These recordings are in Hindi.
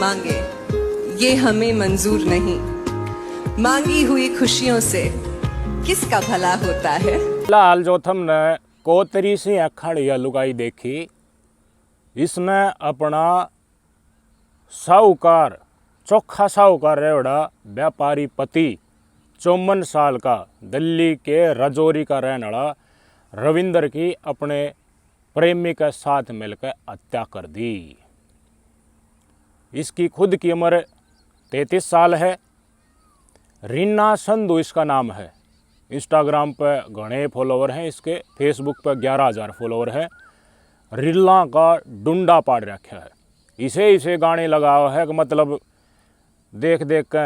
मांगे ये हमें मंजूर नहीं, मांगी हुई खुशियों से किसका भला होता है। फिलहाल जो थमने कोतरी सी अखाड़िया लुगाई देखी, इसने अपना साहूकार चोखा साहूकार रेवड़ा व्यापारी पति 54 साल का दिल्ली के रजौरी का रहने वाला रविंदर की अपने प्रेमी के साथ मिलकर हत्या कर दी। इसकी खुद की उम्र 33 साल है। रीना संधू इसका नाम है। इंस्टाग्राम पर घने फॉलोवर हैं इसके, फेसबुक पर 11,000 फॉलोवर हैं। रीला का डुंडा पाड़ रखा है। इसे गाने लगाओ है कि मतलब देख देख के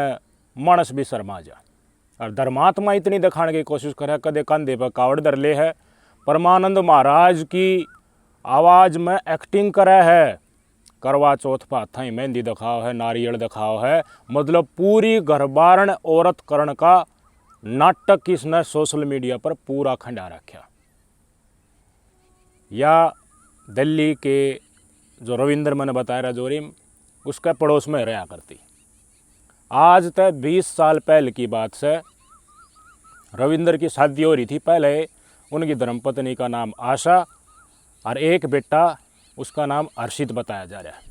मानस भी शर्मा जा। और धर्मात्मा इतनी दिखाने की कोशिश करे, कदे कंधे पर कावड़ धर ले है, परमानंद महाराज की आवाज़ में एक्टिंग करे है, करवा चौथ पर हाथ मेहंदी दिखाओ है, नारियल दिखाओ है, मतलब पूरी घरबारण औरत करण का नाटक इसने सोशल मीडिया पर पूरा खंडा रखा। या दिल्ली के जो रविंदर मैंने बताया रजौरी, उसके पड़ोस में रहा करती। आज तक 20 साल पहले की बात से रविंदर की शादी हो रही थी। पहले उनकी धर्मपत्नी का नाम आशा और एक बेटा उसका नाम अर्शित बताया जा रहा है।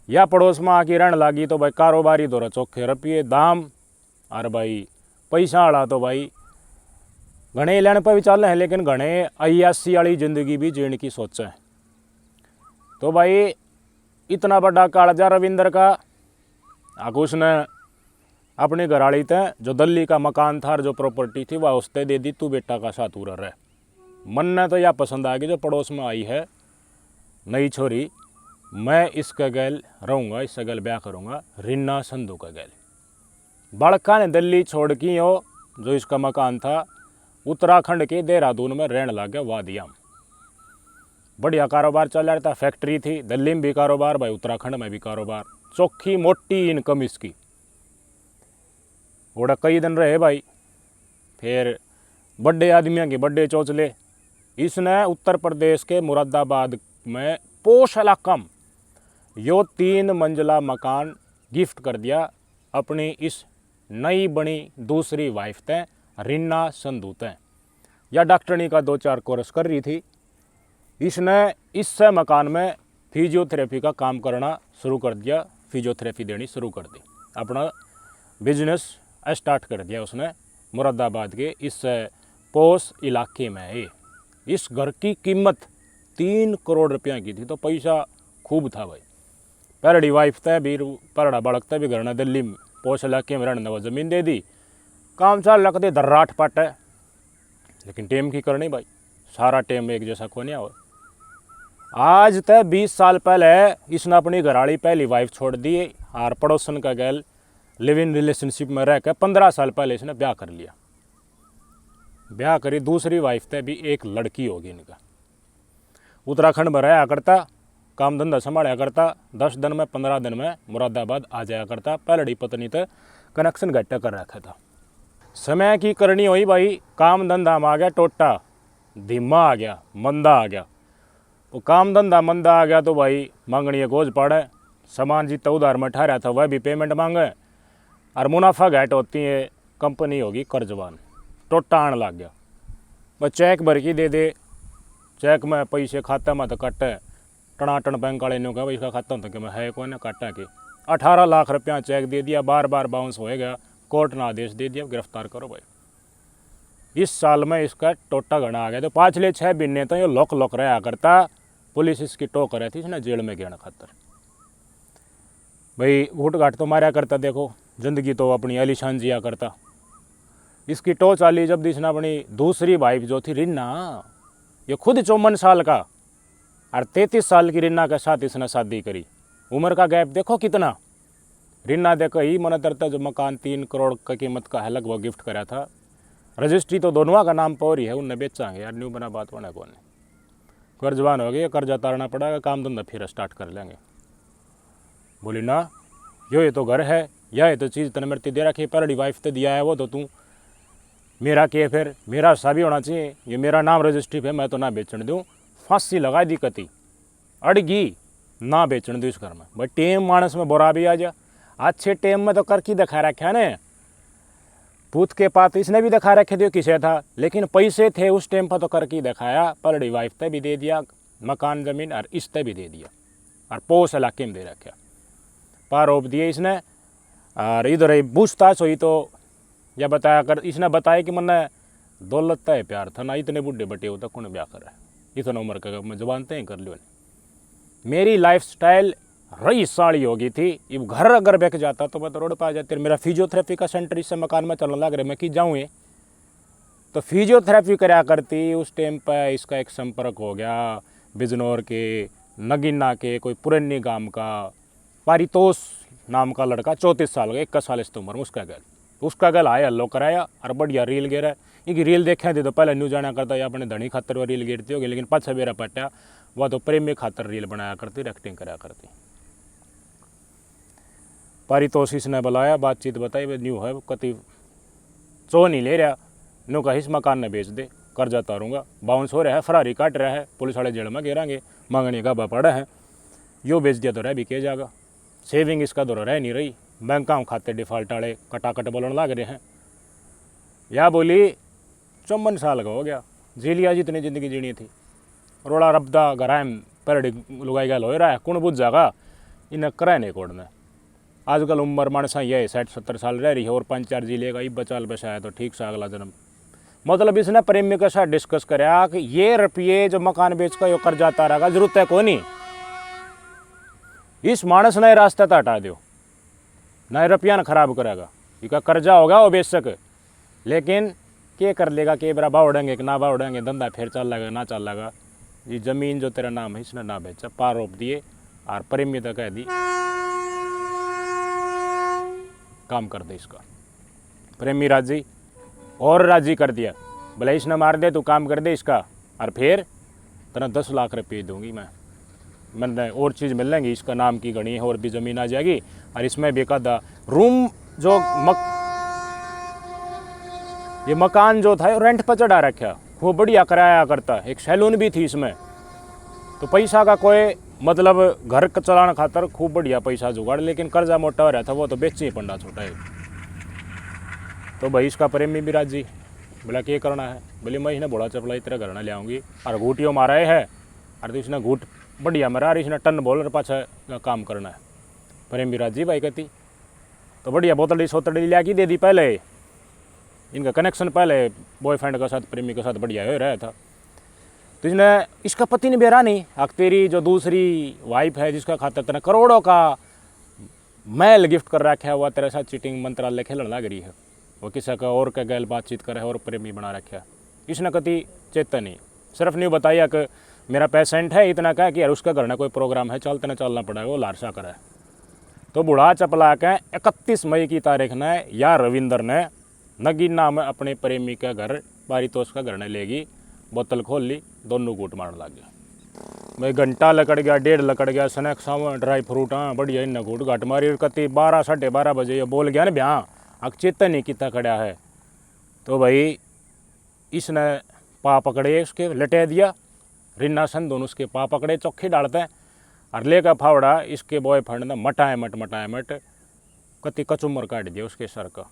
या पड़ोस में आके रहने लगी तो भाई कारोबारी दौरा चौखे रुपये दाम, और भाई पैसा वाला तो भाई घने लेने पर भी चल हैं, लेकिन घने अयासी वाली जिंदगी भी जीने की सोचें। तो भाई इतना बड़ा कालजा रविंदर का, आगे उसने अपनी घरवाली ते जो दिल्ली का मकान था, जो प्रॉपर्टी थी, वह उसते दे दी, तू बेटा का साथ उड़ रहा है। मन ने तो यह पसंद आ गई जो पड़ोस में आई है नई छोरी, मैं इसका गैल रहूँगा, इसका गैल ब्याह करूँगा, रीना संधू का गैल। बड़का ने दिल्ली छोड़ की हो, जो इसका मकान था उत्तराखंड के देहरादून में रहने लग गया वादिया में। बढ़िया कारोबार चल रहा था, फैक्ट्री थी, दिल्ली में भी कारोबार, भाई उत्तराखंड में भी कारोबार, चौखी मोटी इनकम इसकी। ओड़ा कई दिन रहे भाई, फिर बड़े आदमियों के बड़े चौचले। इसने उत्तर प्रदेश के मुरादाबाद में पोश इलाका में यो 3 मंजिला मकान गिफ्ट कर दिया अपनी इस नई बनी दूसरी वाइफ ते रीना संधू ते। या डॉक्टरनी का 2-4 कोर्स कर रही थी। इसने इससे मकान में फिजियोथेरेपी का काम करना शुरू कर दिया, फिजियोथेरेपी देनी शुरू कर दी, अपना बिजनेस स्टार्ट कर दिया उसने मुरादाबाद के इस पोश इलाके में है। इस घर की कीमत 3 करोड़ रुपया की थी, तो पैसा खूब था भाई। पहली वाइफ तय भी, पहला बालक तय भी घर ने दिल्ली में पोश इलाके में रहने वो ज़मीन दे दी, काम चाल लग दे धर्राट पट है। लेकिन टेम की करनी भाई, सारा टेम एक जैसा को नहीं। और आज तक 20 साल पहले इसने अपनी घरवाली पहली वाइफ छोड़ दी और पड़ोसन का गैल लिव इन रिलेशनशिप में रह कर 15 साल पहले इसने ब्याह कर लिया। ब्याह करी दूसरी वाइफ तक भी एक लड़की होगी इनका। उत्तराखंड में रहा करता, काम धंधा संभाला करता, 10 दिन में 15 दिन में मुरादाबाद आ जाया करता। पहली पत्नी तक कनेक्शन घट्टा कर रखा था। समय की करनी हुई भाई, काम धंधा में आ गया टोटा, धीमा आ गया, मंदा आ गया। वो काम धंधा मंदा आ गया तो भाई मांगनी गोज पड़े, सामान जितना उधार में ठहरा था वह भी पेमेंट मांगे, और मुनाफा घाट होती है, कंपनी होगी कर्जवान, टोटा आने लग गया। बस चेक भर की दे दे, चेक में पैसे खाते में तो कटे, टनाटन बैंक वाले ने कहा भाई इसका खाता तो कि मैं है कौन काटा के 18 लाख रुपया चेक दे दिया, बार बार बाउंस हो गया, कोर्ट ने आदेश दे दिया गिरफ्तार करो भाई। इस साल में इसका टोटा घना आ गया। तो पिछले 6 महीने तो ये लोक रहा करता, पुलिस इसकी टोक रही थी, इसने जेल में गया खातर भाई। घूट घाट तो मारा करता, देखो जिंदगी तो अपनी आलीशान जिया करता। इसकी टो चाली जब इसने अपनी दूसरी वाइफ जो थी रीना, ये खुद 54 साल का और 33 साल की रीना के साथ इसने शादी करी। उम्र का गैप देखो कितना। रीना देखो ही मन तरता जो मकान 3 करोड़ का कीमत का है लगभग गिफ्ट करा था। रजिस्ट्री तो दोनों का नाम पर ही है, उनने बेचांगे यार, न्यू बना बात होने कौन। कर्जवान हो गए, कर्जा तारना पड़ेगा, काम धंधा फिर स्टार्ट कर लेंगे। बोली ना यो ये तो घर है, या ये तो चीज़ तने मृत्यु दे रखी, पहली वाइफ तो दिया है वो, तो तू मेरा के फिर मेरा हिस्सा भी होना चाहिए, ये मेरा नाम रजिस्ट्री पे, मैं तो ना बेचने दूँ। फांसी लगा दी कती, अड़गी ना बेचने दो इस घर में। भाई टेम मानस में बोरा भी आ जा, अच्छे टेम में तो कर की दिखा रखा है ने, पूत के पात इसने भी दिखा रखे थे किसे था, लेकिन पैसे थे उस टाइम पर तो कर की दिखाया, पलड़ी वाइफ ते भी दे दिया मकान ज़मीन और इस ते भी दे दिया और पोस इलाके में दे रखा, पार रोप दिए इसने। और इधर ही पूछताछ हुई तो यह बताया कर, इसने बताया कि मैंने दौलत तय प्यार था ना, इतने बुढ़े बटे हो तो कौन ब्याह कर है, इतना उम्र का मैं जबान तय कर लो। मेरी लाइफ स्टाइल रही साड़ी हो गई थी, अब घर अगर बेच जाता तो मैं तो रोड पर आ जाती। मेरा फिजियोथेरेपी का सेंटर इससे मकान में चलने लग रहा, मैं कि जाऊँ ये तो फिजियोथेरेपी कराया करती। उस टाइम पर इसका एक संपर्क हो गया बिजनौर के नगीना के कोई पुरानी गांव का पारितोष नाम का लड़का, 34 साल का, 21 साल इस उम्र में, उसका गल आया हल्लो कराया और बढ़िया रील गिरा। इनकी रील देखा थी तो पहले न्यू जाना करता या अपने धनी खातर वो रील गिरती होगी, लेकिन पाछा मेरा पट्टा वह तो प्रेमी खातर रील बनाया करती, एक्टिंग कराया करती। पारितोष ने बुलाया, बातचीत बताई, वे न्यू है कति चो नहीं ले रहा, न्यू का इस मकान ने बेच दे, कर्जा तारूंगा, बाउंस हो रहा है, फरारी काट रहा है, पुलिस वाले जेल में गिरांगे, मांगने का बा पड़ा है, यो बेच दिया तो रह भी किया जाएगा। सेविंग इसका दौरा रह नहीं रही, बैंक खाते डिफॉल्ट वाले कटाकट बोलने लग रहे हैं। या बोली 54 साल का हो गया, जी लिया जितनी ज़िंदगी जीनी थी, रोड़ा रबदा गराम पैरडी लुगाई गल हो रहा है, कौन बुझ जाएगा, इन्हें कराए नहीं कोड़ना। आजकल उम्र मानसा ये 60-70 साल रह रही है और 5-4 जी लेगा, इब बचाल बसाया तो ठीक सा अगला जन्म। मतलब इसने प्रेमी के साथ डिस्कस कराया कि ये रुपये जो मकान बेच का यो कर जाता रहेगा, जरूरत है कोई नहीं, इस मानस ने रास्ता तो हटा दो, ना रुपया ना खराब करेगा, इसका कर्जा होगा वो बेशक, लेकिन क्या कर लेगा, के बरा भाव उड़ेंगे कि ना भाव उड़ेंगे, धंधा फिर चल लगा ना चल लगा। ये जमीन जो तेरा नाम है इसने ना बेचा, पार रोप दिए और प्रेमी तो कह दी काम कर दे इसका। प्रेमी राजी और राजी कर दिया, भले इसने मार दे तू काम कर दे इसका, और फिर तेना 10 लाख रुपये दूंगी मैंने और चीज़ मिल लेंगी, इसका नाम की गणी है और भी ज़मीन आ जाएगी, और इसमें भी कदा रूम जो ये मकान जो था रेंट पर चढ़ा रखा, वो बढ़िया कराया करता, एक सैलून भी थी इसमें, तो पैसा का कोई मतलब घर चलाने खातर खूब बढ़िया पैसा जुगाड़, लेकिन कर्जा मोटा हो रहा था, वो तो बेच ही पंडा छोटा है। तो भाई इसका प्रेमी भी राजी, बोला क्या करना है, बोले मैं इन्हें बोला चपला इतना घर ना ले आऊँगी, और घूटियों मारा है, और तो इसने घूट बढ़िया मारा, और इसने टन बोल पाछा काम करना है। प्रेमी राजी भाई कहती, तो बढ़िया बोतली सोतड़ी लिया की दे दी। पहले इनका कनेक्शन पहले बॉयफ्रेंड के साथ प्रेमी के साथ बढ़िया हो रहा था, तो इसने इसका पति ने बेरा नहीं, अब तेरी जो दूसरी वाइफ है जिसका खातर तेरा करोड़ों का महल गिफ्ट कर रखा है, वह तेरे साथ चीटिंग मंत्रालय खेलने लग रही है, वो किसी का और का गैल बातचीत करे और प्रेमी बना रखा है। इसने कति चेता नहीं, सिर्फ नहीं बताया कि मेरा पेशेंट है, इतना कहा कि यार उसका घर में कोई प्रोग्राम है, चलते ना चलना पड़ेगा, वो लारसा करे। तो बूढ़ा चपला के 31 मई की तारीख ने या रविंदर ने नगीना में अपने प्रेमी का घर पारितोष का घर ने लेगी, बोतल खोल ली, दोनों घूट मारने लग गया। भाई घंटा लकड़ गया, 1.5 लकड़ गया, स्नैक सामान ड्राई फ्रूट, हाँ बढ़िया इन घूट घाट मारी, और कति 12-12:30 बजे ये बोल गया ना ब्याह अक चेतन नहीं कितना खड़ा है। तो भाई इसने पा पकड़े उसके लटे दिया, रिन्ना सन दोनों उसके पा पकड़े, चौखे डालते हैं और लेकर फावड़ा इसके बॉयफ्रेंड ने मटाए मट कति कचुमर काट दिया उसके सर का,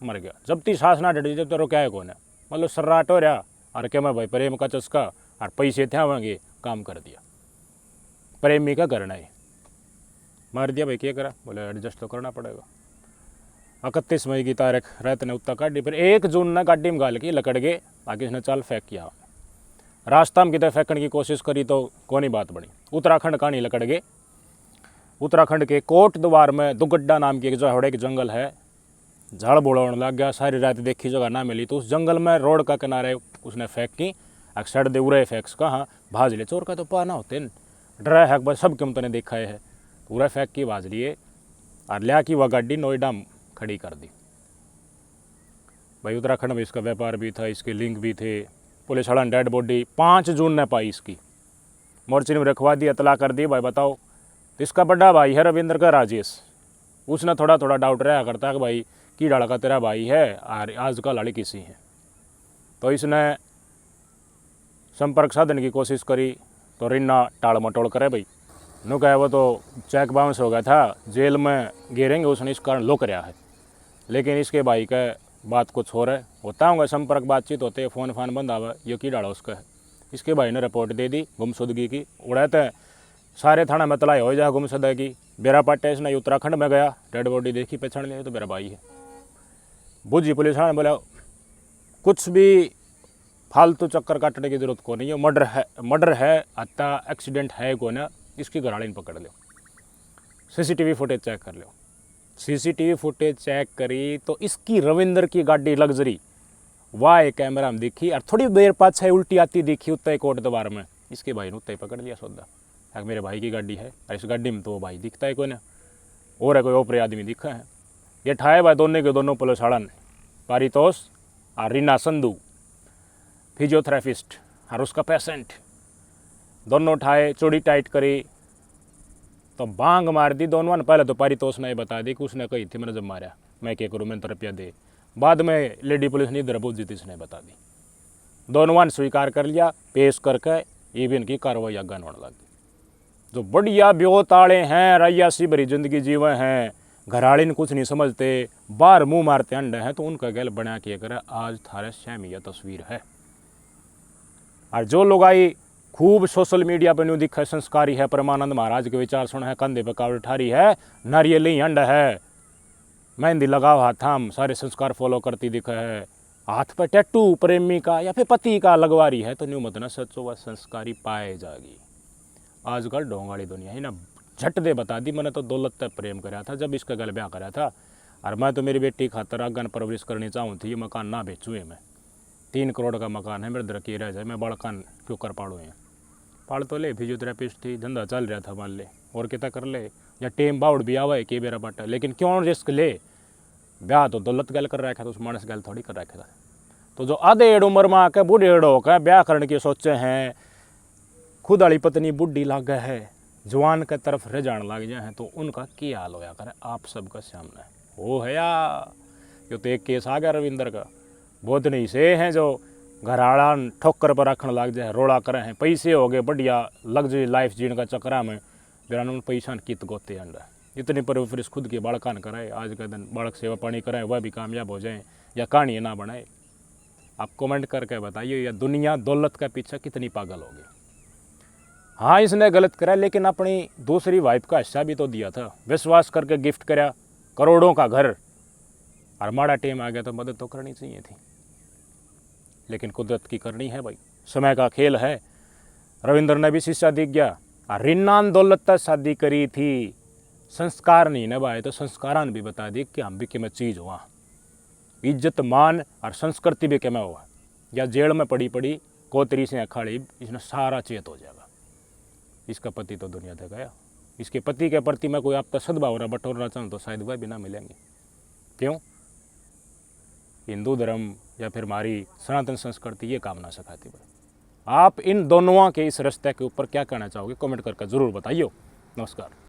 मर गया। जब ती सांस ना डटी जब तो रोका है कौन है, मतलब सर्राट हो रहा, और क्या मैं भाई प्रेम का चस्का और पैसे थे आवेंगे, काम कर दिया। प्रेमी का घर नहीं मार दिया भाई, क्या करा, बोले एडजस्ट तो करना पड़ेगा। 31 मई की तारीख रात ने उत्ता काटी, फिर 1 जून ने गाड़ी में गाल की लकड़ गए, बाकी इसने चल फेंक किया, रास्ता में कितने फेंकने की कोशिश करी तो कौन बात बनी। उत्तराखंड कहानी लकड़ गए, उत्तराखंड के कोट द्वार में दुगड्डा नाम की एक जहड़े की जंगल है, झाड़ बोड़ाने लग गया, सारी रात देखी जगह ना मिली, तो उस जंगल में रोड का किनारे उसने फेंक की, अक्सर दे उरे फेंक्स कहाँ भाज ले, चोर का तो पाना होते न डरा है, बस सब क्यों तने देखा है, पूरा फेंक की भाज लिए और लिया की वह गाड़ी नोएडा खड़ी कर दी। भाई उत्तराखंड में इसका व्यापार भी था, इसके लिंक भी थे। पुलिस वाला डेड बॉडी 5 जून ने पाई, इसकी मोर्चे में रखवा दी, इतला कर दी। भाई बताओ, इसका बड़ा भाई है रविंद्र का राजेश, उसने थोड़ा थोड़ा डाउट रहा करता कि भाई की डाला का तेरा भाई है और आज का लड़ी किसी है। तो इसने संपर्क साधन की कोशिश करी तो रिन्ना टाल मटोल करे भाई, नु कहे वो तो चेक बाउंस हो गया था, जेल में गिरेंगे उसने इस कारण लो कराया है। लेकिन इसके भाई का बात कुछ हो रहा है, होता होगा संपर्क बातचीत होते है, फ़ोन फान बंद आवा, ये की डाला उसका है। इसके भाई ने रिपोर्ट दे दी गुमशुदगी की, उड़ाते हैं सारे थाना में तलाई हो जाए गुमशुदगी। बेरा पाटे इसने उत्तराखंड में गया, डेड बॉडी देखी, पहचान लिया तो मेरा भाई है। बुझी पुलिस ने बोला कुछ भी फालतू चक्कर काटने की जरूरत को नहीं है, मर्डर है हत्या एक्सीडेंट है को ना, इसकी घराड़ी पकड़ लो, सीसीटीवी फुटेज चेक कर लो। सीसीटीवी फुटेज चेक करी तो इसकी रविंदर की गाड़ी लग्जरी वाह कैमरा में दिखी, और थोड़ी देर पाछे उल्टी आती दिखी उत्ते कोट दबार में। इसके भाई ने उत्ते पकड़ लिया सौदा, मेरे भाई की गाड़ी है, और इस गाड़ी में तो वो भाई दिखता है कोई ना, और है कोई ओपरे आदमी दिखा है। ये ठाए भाई दोनों के दोनों पुलिस वाला ने, पारितोष और रीना संधू फिजियोथेरेपिस्ट और उसका पेशेंट, दोनों ठाए, चोड़ी टाइट करी तो बांग मार दी दोनों ने। पहले तो पारितोष ने बता दी कि उसने कही थी मैंने जब मारा मैं क्या करूँ, मैंने तो रुपया दे। बाद में लेडी पुलिस ने इधर बुझी थी, इसने बता दी। दोनों ने स्वीकार कर लिया, पेश करके ये भी इनकी कार्रवाई आगान होने लगी। जो बढ़िया ब्यो ताड़े हैं, रैयासी भरी जिंदगी जीवे हैं, घराड़ी ने कुछ नहीं समझते, बाहर मुंह मारते अंडे हैं, तो उनका गैल बना के करे आज थारे सामने यह तस्वीर है। और जो लोग आई खूब सोशल मीडिया पर न्यू दिखे संस्कारी है, परमानंद महाराज के विचार सुन है, कंधे पर कावड़ ठारी है, नारियल ही अंड है, मेहंदी लगाओ हाथ थाम, सारे संस्कार फॉलो करती दिखे है, हाथ पर टैटू प्रेमी का या फिर पति का लगवा रही है, तो न्यू मत न सचो वह संस्कारी पाए जाएगी। आजकल ढोंगाड़ी दुनिया है ना, झट दे बता दी मैंने तो दौलत तक प्रेम कराया था जब इसका गल ब्याह कराया था, और मैं तो मेरी बेटी खातर आगन परवरिश करनी चाहूँ थी, ये मकान ना बेचूँ है मैं, 3 करोड़ का मकान है मेरे दर की रह जाए, मैं बड़कान क्यों कर पाड़ू है। पाल तो ले, फिजियोथेरेपिस्ट थी, धंधा चल रहा था मान ले, और कितना कर ले, या टेम बाउड भी आवा है कि मेरा बाटा, लेकिन क्यों रिस्क ले, ब्याह तो दौलत गल कर रखा था, उस मानस गल थोड़ी कर रखा था। तो जो आधे एड़ उम्र में आके बूढ़े एड़ होकर ब्याह करने की सोचे हैं, खुद वाली पत्नी बुढ़ी लागे है, जवान के तरफ रजान लग जाए हैं, तो उनका क्या हाल होया करे आप सबका सामने वो है। या यो तो एक केस आ गया रविंदर का, बहुत नहीं से हैं जो घराड़ा ठोकर पर रखने लग जाए, रोड़ा करे हैं, पैसे हो गए बढ़िया लग्जरी लाइफ जीने का चक्रा में, बिना पैसा कित गोते अंडा, इतनी परवरिश खुद के बालकान कराए, आज के दिन बालक सेवा पानी कराए, वह भी कामयाब हो जाए या कहानी ना बनाए। आप कमेंट करके बताइए, या दुनिया दौलत का पीछे कितनी पागल होगी। हाँ इसने गलत करा, लेकिन अपनी दूसरी वाइफ का हिस्सा भी तो दिया था, विश्वास करके गिफ्ट कराया करोड़ों का घर, और माड़ा टाइम आ गया तो मदद तो करनी चाहिए थी, लेकिन कुदरत की करनी है भाई, समय का खेल है। रविंदर ने भी शिक्षा दी गया, और रिन्नान दौलत तक शादी करी थी, संस्कार नहीं नभाए तो संस्कारान भी बता दी कि हम भी कि मैं चीज़ हुआ, इज्जत मान और संस्कृति भी क्या हुआ, या जेल में पड़ी पड़ी कोतरी से अखाड़ी, इसने सारा चेत हो जाएगा। इसका पति तो दुनिया से गया, इसके पति के प्रति मैं कोई आपका सद्भावना बटोरना चाहूँ तो शायद वह भी ना मिलेंगे। क्यों? हिंदू धर्म या फिर हमारी सनातन संस्कृति ये काम ना सिखाती भाई। आप इन दोनों के इस रिश्ते के ऊपर क्या कहना चाहोगे, कमेंट करके ज़रूर बताइए। नमस्कार।